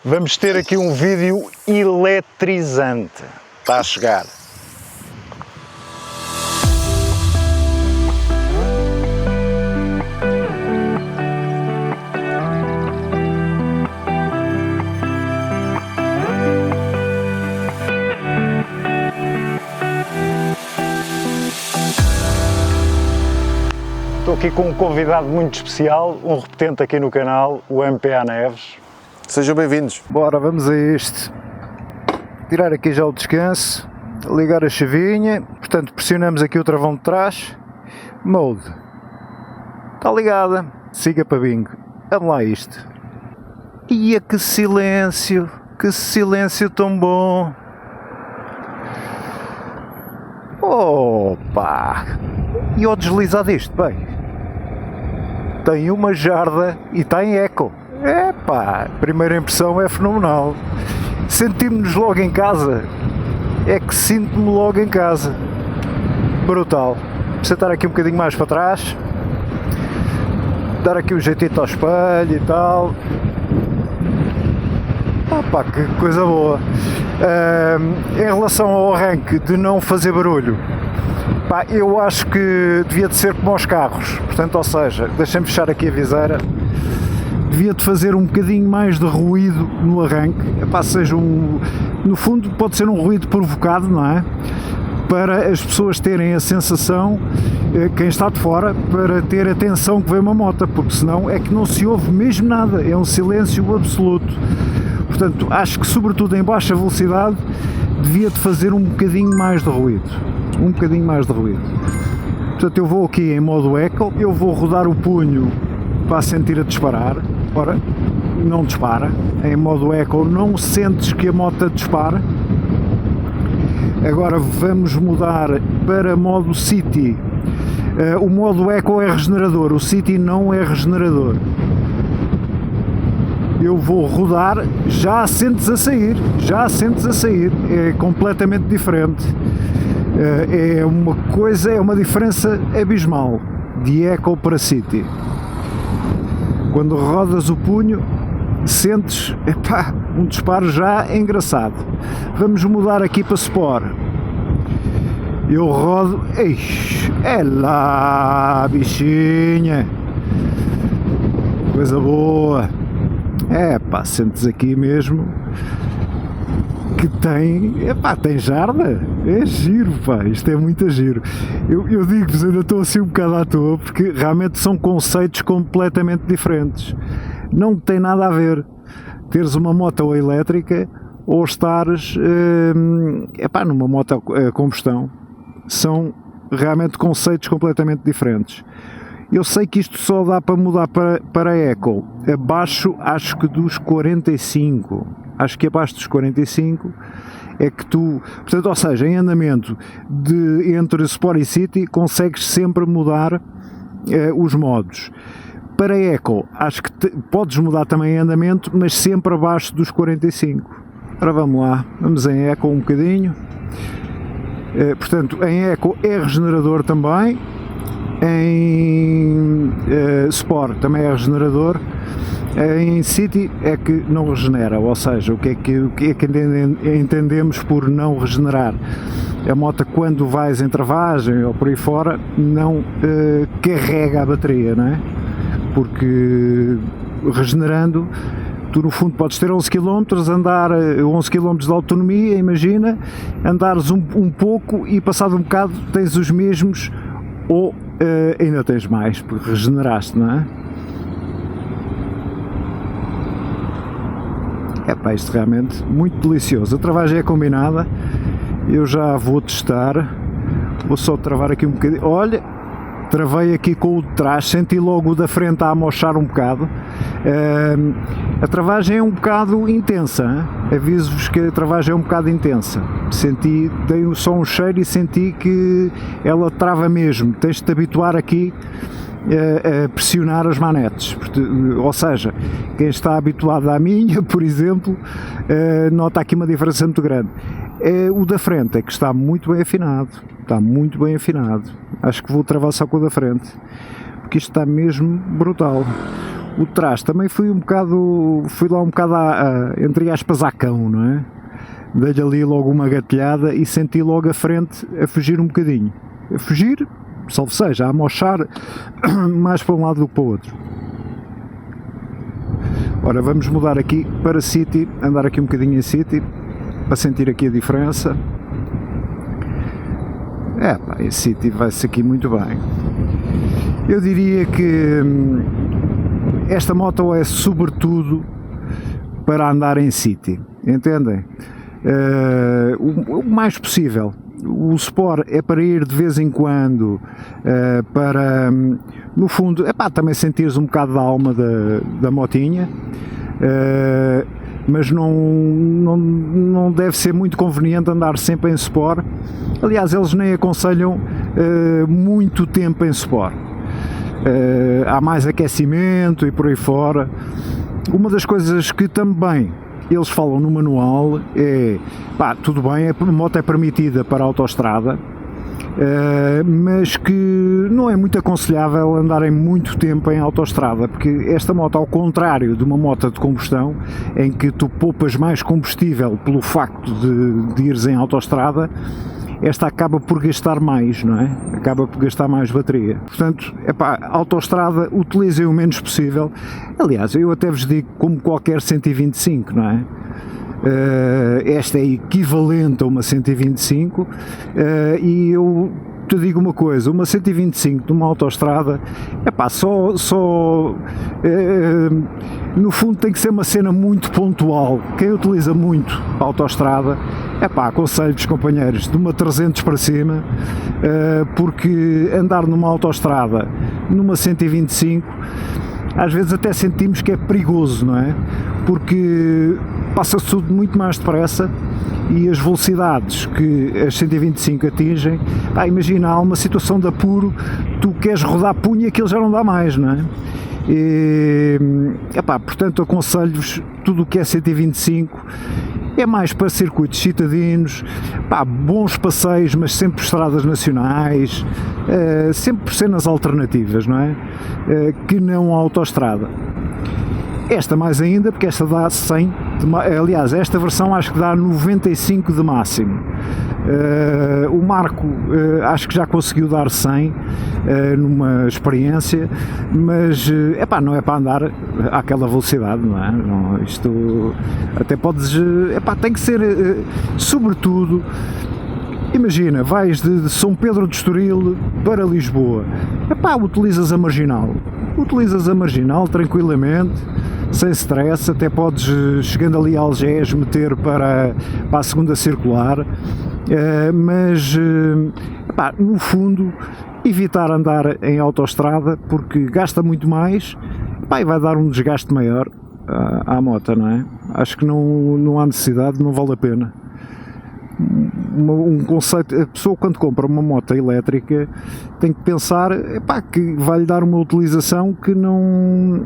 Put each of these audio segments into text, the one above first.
Vamos ter aqui um vídeo eletrizante. Está a chegar. Estou aqui com um convidado muito especial, um repetente aqui no canal, o MPA Neves. Sejam bem-vindos. Bora, vamos a isto. Tirar aqui já o descanso, ligar a chavinha, portanto pressionamos aqui o travão de trás, mode, está ligada, siga para bingo, vamos lá isto. Ia que silêncio tão bom. Opa! E ao deslizar disto, bem, tem uma jarda e está em eco. Epá, primeira impressão é fenomenal. Sentimos-nos logo em casa. É que sinto-me logo em casa. Brutal. Vou sentar aqui um bocadinho mais para trás. Dar aqui um jeitito ao espelho e tal. Pá, que coisa boa. Em relação ao arranque de não fazer barulho, pá, eu acho que devia de ser como aos carros. Portanto, ou seja, deixem-me fechar aqui a viseira. Devia de fazer um bocadinho mais de ruído no arranque. Epá, seja no fundo pode ser um ruído provocado, não é? Para as pessoas terem a sensação, quem está de fora, para ter atenção que vem uma moto, porque senão é que não se ouve mesmo nada, é um silêncio absoluto. Portanto, acho que sobretudo em baixa velocidade devia de fazer um bocadinho mais de ruído. Um bocadinho mais de ruído. Portanto, eu vou aqui em modo eco, eu vou rodar o punho para sentir a disparar. Ora, não dispara. Em modo eco não sentes que a moto dispara. Agora vamos mudar para modo city. O modo eco é regenerador, o city não é regenerador. Eu vou rodar, já sentes a sair, é completamente diferente. É uma coisa, é uma diferença abismal de eco para city. Quando rodas o punho, sentes, epá, um disparo já engraçado. Vamos mudar aqui para Sport. Eu rodo, é lá, bichinha. Coisa boa. Pá, sentes aqui mesmo que tem jarda. É giro, pá, isto é muito giro. Eu digo-vos, ainda estou assim um bocado à toa, porque realmente são conceitos completamente diferentes. Não tem nada a ver teres uma moto elétrica ou estares numa moto a combustão. São realmente conceitos completamente diferentes. Eu sei que isto só dá para mudar para eco abaixo, acho que dos 45. Acho que abaixo dos 45 é que tu, portanto, ou seja, em andamento entre Sport e City consegues sempre mudar os modos. Para eco, acho que podes mudar também em andamento, mas sempre abaixo dos 45. Ora, vamos lá, vamos em eco um bocadinho. Portanto, em eco é regenerador também. Em Sport também é regenerador. Em City é que não regenera, ou seja, o que é que entendemos por não regenerar? A moto, quando vais em travagem ou por aí fora, não carrega a bateria, não é? Porque regenerando, tu no fundo podes ter 11 km, andar 11 km de autonomia, imagina, andares um pouco e passado um bocado tens os mesmos ou ainda tens mais, porque regeneraste, não é? Epá, isto realmente muito delicioso. A travagem é combinada, eu já vou testar, vou só travar aqui um bocadinho. Olha, travei aqui com o de trás, senti logo o da frente a amochar um bocado. A travagem é um bocado intensa, hein? Aviso-vos que a travagem é um bocado intensa. Dei só um cheiro e senti que ela trava mesmo, tens de te habituar aqui a pressionar as manetes, ou seja, quem está habituado à minha, por exemplo, nota aqui uma diferença muito grande. O da frente é que está muito bem afinado, acho que vou travar só com o da frente, porque isto está mesmo brutal. O de trás também fui lá um bocado entre aspas à cão, não é? Dei-lhe ali logo uma gatilhada e senti logo a frente a fugir um bocadinho. A fugir, salvo seja, a amochar mais para um lado do que para o outro. Ora, vamos mudar aqui para City, andar aqui um bocadinho em City, para sentir aqui a diferença. Em City vai-se aqui muito bem. Eu diria que esta moto é sobretudo para andar em City, entendem? O mais possível. O Sport é para ir de vez em quando, para, no fundo, também sentires um bocado da alma da motinha, mas não deve ser muito conveniente andar sempre em Sport. Aliás, eles nem aconselham muito tempo em Sport. Há mais aquecimento e por aí fora. Uma das coisas que também eles falam no manual é, tudo bem, a moto é permitida para a autoestrada, mas que não é muito aconselhável andarem muito tempo em autoestrada, porque esta moto, ao contrário de uma moto de combustão, em que tu poupas mais combustível pelo facto de ires em autoestrada, esta acaba por gastar mais, não é? Acaba por gastar mais bateria. Portanto, autoestrada, utilizem o menos possível. Aliás, eu até vos digo, como qualquer 125, não é? Esta é equivalente a uma 125, e eu te digo uma coisa, uma 125 numa autoestrada, no fundo tem que ser uma cena muito pontual. Quem utiliza muito a autoestrada, aconselho-vos, companheiros, de uma 300 para cima, porque andar numa autoestrada numa 125 às vezes até sentimos que é perigoso, não é? Porque passa-se tudo muito mais depressa e as velocidades que as 125 atingem, imagina, há uma situação de apuro, tu queres rodar punha e aquilo já não dá mais, não é? E, portanto, aconselho-vos, tudo o que é 125 é mais para circuitos citadinos, bons passeios, mas sempre por estradas nacionais, sempre por cenas alternativas, não é? Que não a autoestrada. Esta mais ainda, porque esta dá 100, aliás, esta versão acho que dá 95 de máximo. O Marco acho que já conseguiu dar 100 numa experiência, mas não é para andar àquela velocidade, não é? Não, isto até podes, tem que ser, sobretudo, imagina, vais de São Pedro de Estoril para Lisboa, utilizas a marginal tranquilamente, sem stress, até podes, chegando ali a Algés, meter para a segunda circular, mas no fundo evitar andar em autoestrada, porque gasta muito mais, e vai dar um desgaste maior à moto, não é? Acho que não há necessidade, não vale a pena. Um conceito, a pessoa quando compra uma moto elétrica tem que pensar que vai-lhe dar uma utilização que não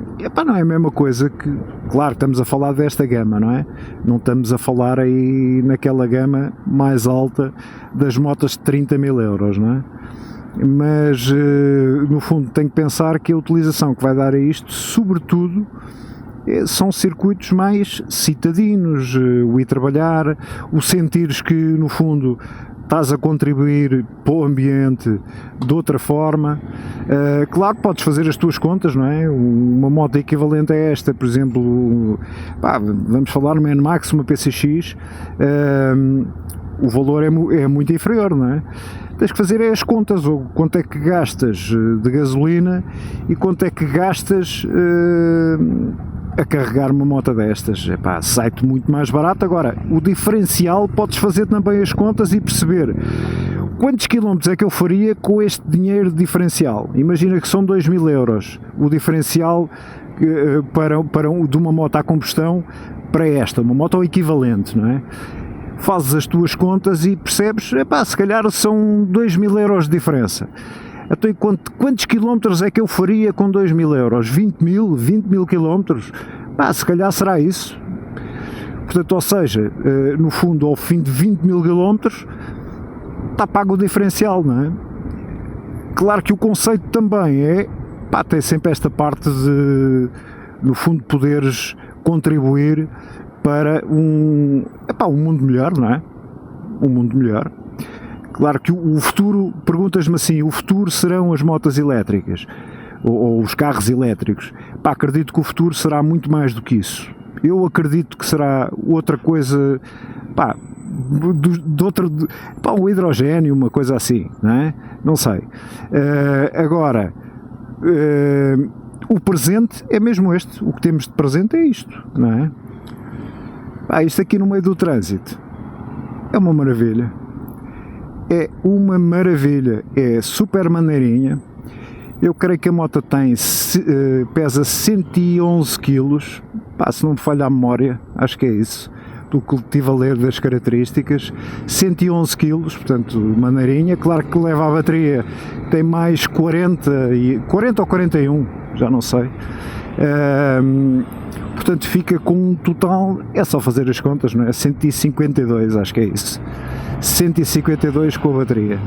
é a mesma coisa que, claro, estamos a falar desta gama, não é? Não estamos a falar aí naquela gama mais alta das motas de 30 mil euros, não é? Mas no fundo tem que pensar que a utilização que vai dar a isto, sobretudo, são circuitos mais citadinos, o ir trabalhar, o sentires que no fundo estás a contribuir para o ambiente de outra forma. Claro, podes fazer as tuas contas, não é? Uma moto equivalente a esta, por exemplo, vamos falar numa NMAX, uma PCX, o valor é muito inferior, não é? Tens que fazer as contas, ou quanto é que gastas de gasolina e quanto é que gastas a carregar uma moto destas. Sai-te muito mais barato. Agora, o diferencial, podes fazer também as contas e perceber quantos quilómetros é que eu faria com este dinheiro de diferencial. Imagina que são 2.000 euros o diferencial de uma moto a combustão para esta, uma moto equivalente, não é? Fazes as tuas contas e percebes, se calhar são 2.000 euros de diferença. Então, quantos quilómetros é que eu faria com 2.000 euros? 20 mil quilómetros? Se calhar será isso. Portanto, ou seja, no fundo, ao fim de 20 mil quilómetros, está pago o diferencial, não é? Claro que o conceito também é, tem sempre esta parte no fundo poderes contribuir para um mundo melhor, não é? Um mundo melhor. Claro que o futuro, perguntas-me assim, o futuro serão as motas elétricas ou os carros elétricos. Acredito que o futuro será muito mais do que isso. Eu acredito que será outra coisa, o hidrogênio, uma coisa assim, não é? Não sei. Agora, o presente é mesmo este, o que temos de presente é isto, não é? Isto aqui no meio do trânsito é uma maravilha. É uma maravilha, é super maneirinha. Eu creio que a moto pesa 111 kg, se não me falha a memória, acho que é isso, do que estive a ler das características, 111 kg, portanto maneirinha. Claro que leva a bateria, tem mais 40 ou 41, já não sei, portanto fica com um total, é só fazer as contas, não é? 152, acho que é isso, 152 com a bateria.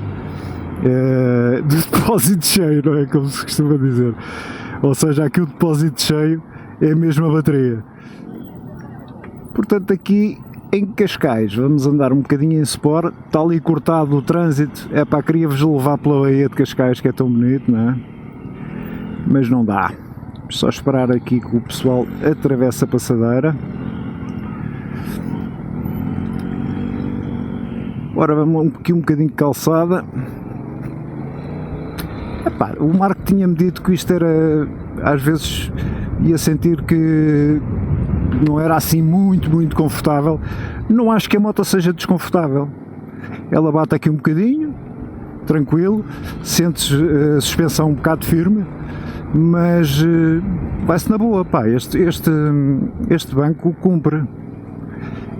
De depósito cheio, não é? Como se costuma dizer. Ou seja, aqui o depósito cheio é a mesma bateria. Portanto, aqui em Cascais, vamos andar um bocadinho em Sport. Está ali cortado o trânsito. Queria-vos levar pela Baía de Cascais, que é tão bonito, não é? Mas não dá. Só esperar aqui que o pessoal atravesse a passadeira. Ora, vamos aqui um bocadinho de calçada. O Marco tinha-me dito que isto era, às vezes ia sentir que não era assim muito confortável. Não acho que a moto seja desconfortável. Ela bate aqui um bocadinho, tranquilo, sentes a suspensão um bocado firme, mas vai-se na boa, este banco cumpre.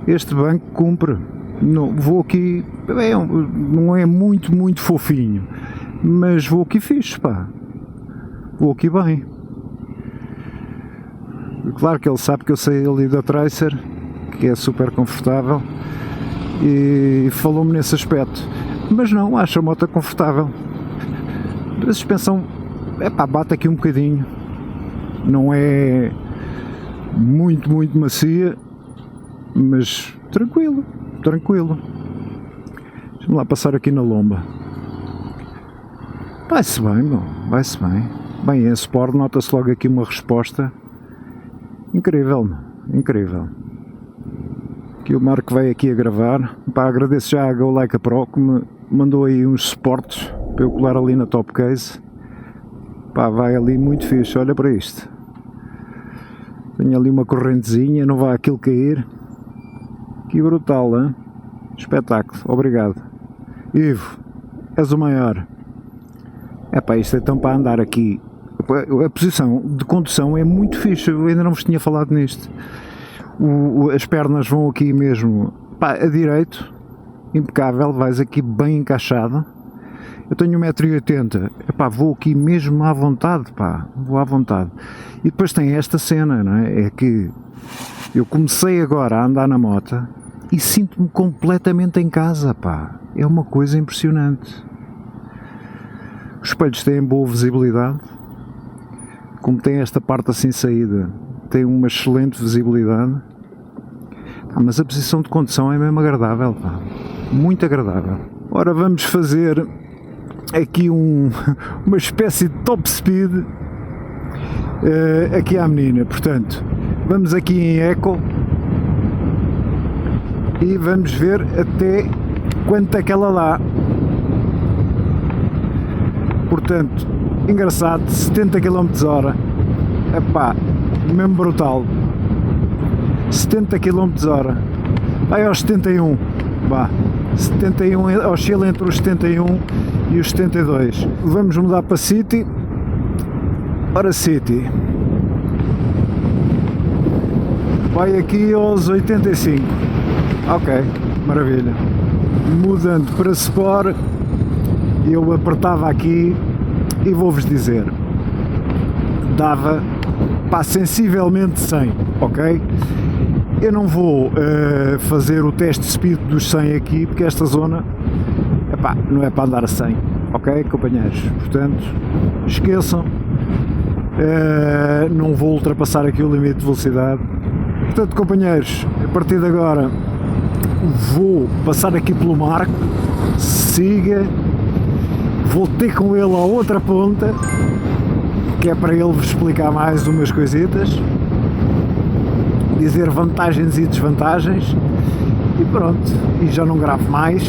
Este banco cumpre. Não, vou aqui, não é muito fofinho, mas vou aqui fixe, vou aqui bem. Claro que ele sabe que eu saí ali da Tracer, que é super confortável, e falou-me nesse aspecto, mas não, acho a moto confortável. A suspensão, bate aqui um bocadinho, não é muito macia, mas tranquilo. Deixa-me lá passar aqui na lomba. Vai-se bem, vai-se bem. Bem, em Sport nota-se logo aqui uma resposta incrível, incrível. Que o Marco veio aqui a gravar. Agradeço já a Go Like a Pro que me mandou aí uns suportes para eu colar ali na top case. Vai ali muito fixe, olha para isto. Tenho ali uma correntezinha, não vai aquilo cair. Que brutal, hein? Espetáculo, obrigado. Ivo, és o maior. Isto é então para andar aqui. A posição de condução é muito fixe, eu ainda não vos tinha falado nisto. As pernas vão aqui mesmo, a direito, impecável, vais aqui bem encaixado. Eu tenho 1,80 m, vou aqui mesmo à vontade, vou à vontade. E depois tem esta cena, não é? É que eu comecei agora a andar na moto e sinto-me completamente em casa, é uma coisa impressionante. Os espelhos têm boa visibilidade, como tem esta parte assim saída, tem uma excelente visibilidade, mas a posição de condução é mesmo agradável, muito agradável. Ora, vamos fazer aqui uma espécie de top speed aqui à menina, portanto, vamos aqui em Eco e vamos ver até quanto é que ela dá. Portanto, engraçado, 70 km/h, mesmo brutal, 70 km/h, vai aos 71, 71, oscila entre os 71 e os 72. Vamos mudar para City. Ora, City, vai aqui aos 85, ok, maravilha. Mudando para Sport, eu apertava aqui e vou-vos dizer, dava sensivelmente 100, ok? Eu não vou fazer o teste de speed dos 100 aqui, porque esta zona não é para andar a 100, ok, companheiros? Portanto, esqueçam, não vou ultrapassar aqui o limite de velocidade. Portanto, companheiros, a partir de agora vou passar aqui pelo Marco, siga, vou ter com ele à outra ponta, que é para ele vos explicar mais umas coisitas, dizer vantagens e desvantagens, e pronto, e já não gravo mais,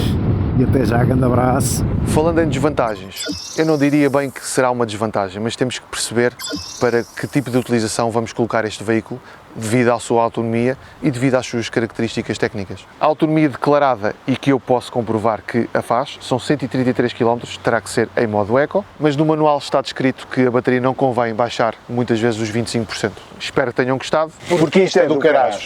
e até já, grande abraço. Falando em desvantagens, eu não diria bem que será uma desvantagem, mas temos que perceber para que tipo de utilização vamos colocar este veículo devido à sua autonomia e devido às suas características técnicas. A autonomia declarada e que eu posso comprovar que a faz são 133 km, terá que ser em modo eco, mas no manual está descrito que a bateria não convém baixar muitas vezes os 25%. Espero que tenham gostado. Porque isto é do caralho.